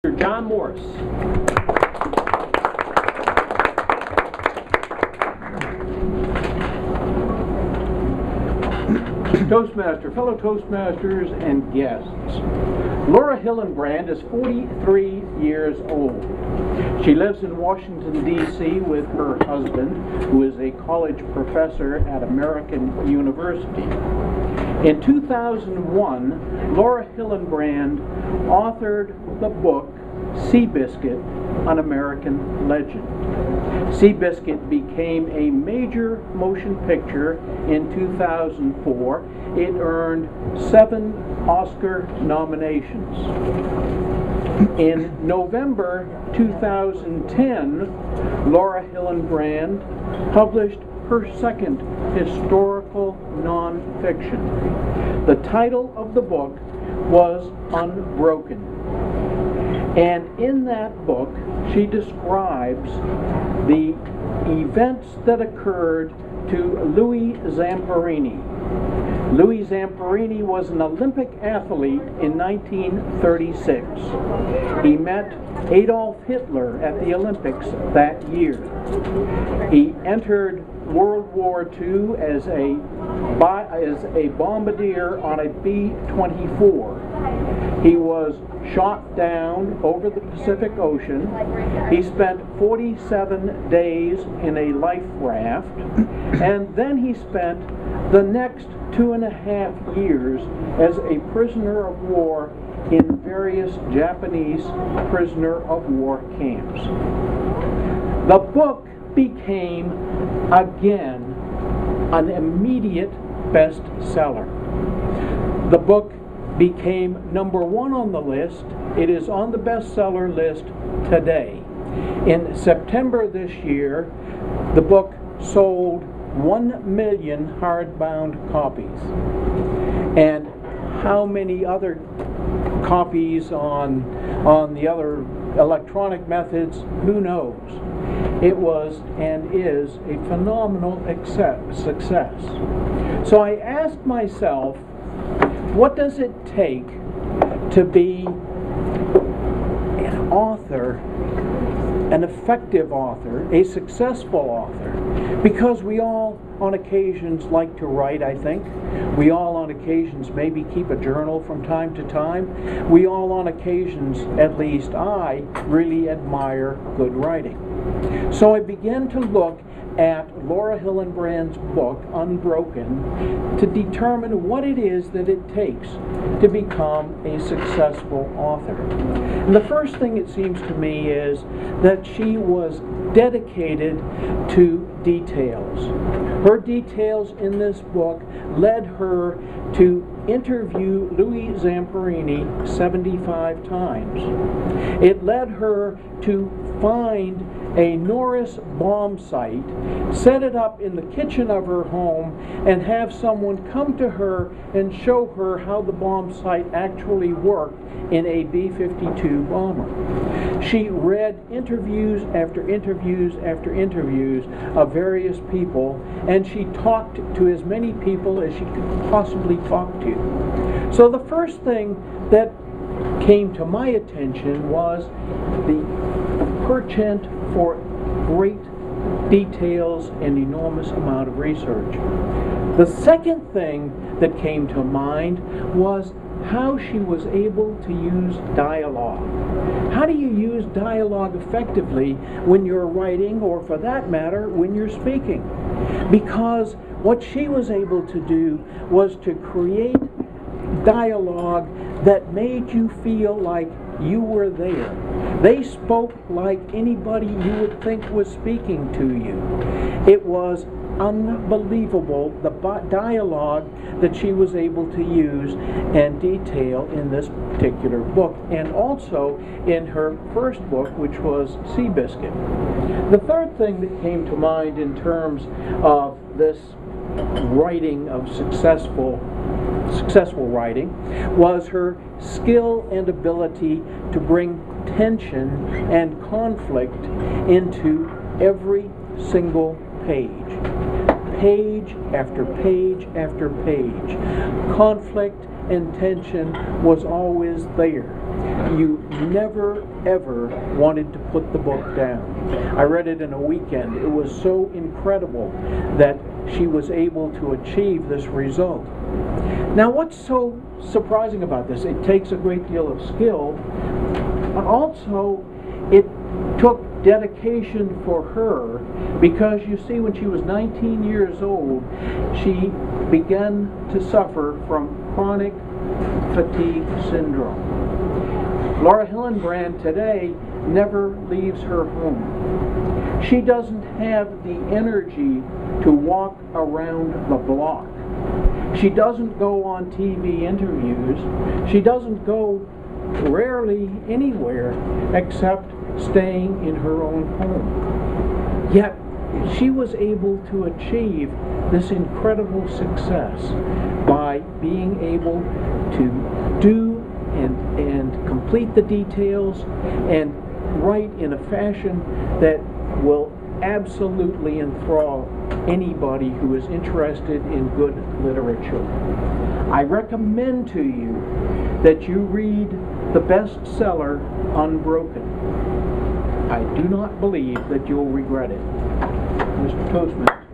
John Morse. Toastmaster, fellow Toastmasters and guests. Laura Hillenbrand is 43 years old. She lives in Washington, D.C. with her husband, who is a college professor at American University. In 2001, Laura Hillenbrand authored the book Seabiscuit, an American Legend. Seabiscuit became a major motion picture in 2004. It earned 7 Oscar nominations. In November 2010, Laura Hillenbrand published her second historical nonfiction. The title of the book was Unbroken. And in that book, she describes the events that occurred to Louis Zamperini. Louis Zamperini was an Olympic athlete in 1936. He met Adolf Hitler at the Olympics that year. He entered World War II as a bombardier on a B-24. He was shot down over the Pacific Ocean. He spent 47 days in a life raft, and then he spent the next 2.5 years as a prisoner of war in various Japanese prisoner of war camps. The book became, again, an immediate bestseller. The book became #1 on the list. It is on the bestseller list today. In September this year, the book sold 1 million hardbound copies. And how many other copies on the other electronic methods, who knows? It was and is a phenomenal success. So I asked myself, what does it take to be an author, an effective author, a successful author? Because we all on occasions like to write, I think. We all on occasions maybe keep a journal from time to time. We all on occasions, at least I, really admire good writing. So I began to look at Laura Hillenbrand's book, Unbroken, to determine what it is that it takes to become a successful author. And the first thing it seems to me is that she was dedicated to details. Her details in this book led her to interview Louis Zamperini 75 times. It led her to find a Norris bomb site, set it up in the kitchen of her home, and have someone come to her and show her how the bomb site actually worked in a B-52 bomber. She read interviews after interviews after interviews of various people, and she talked to as many people as she could possibly talk to. So the first thing that came to my attention was the penchant for great details and enormous amount of research. The second thing that came to mind was how she was able to use dialogue. How do you use dialogue effectively when you're writing, or for that matter, when you're speaking? Because what she was able to do was to create dialogue that made you feel like you were there. They spoke like anybody you would think was speaking to you. It was unbelievable, the dialogue that she was able to use and detail in this particular book, and also in her first book, which was Seabiscuit. The third thing that came to mind in terms of this writing of successful writing was her skill and ability to bring tension and conflict into every single page. Page after page after page. Conflict and tension was always there. You never, ever wanted to put the book down. I read it in a weekend. It was so incredible that she was able to achieve this result. Now, what's so surprising about this? It takes a great deal of skill, but also it took dedication for her, because you see, when she was 19 years old, she began to suffer from chronic fatigue syndrome. Laura Hillenbrand today never leaves her home. She doesn't have the energy to walk around the block. She doesn't go on TV interviews. She doesn't go rarely anywhere except staying in her own home. Yet she was able to achieve this incredible success by being able to do and complete the details and write in a fashion that will absolutely enthrall anybody who is interested in good literature. I recommend to you that you read the bestseller Unbroken. I do not believe that you'll regret it. Mr. Toastmaster.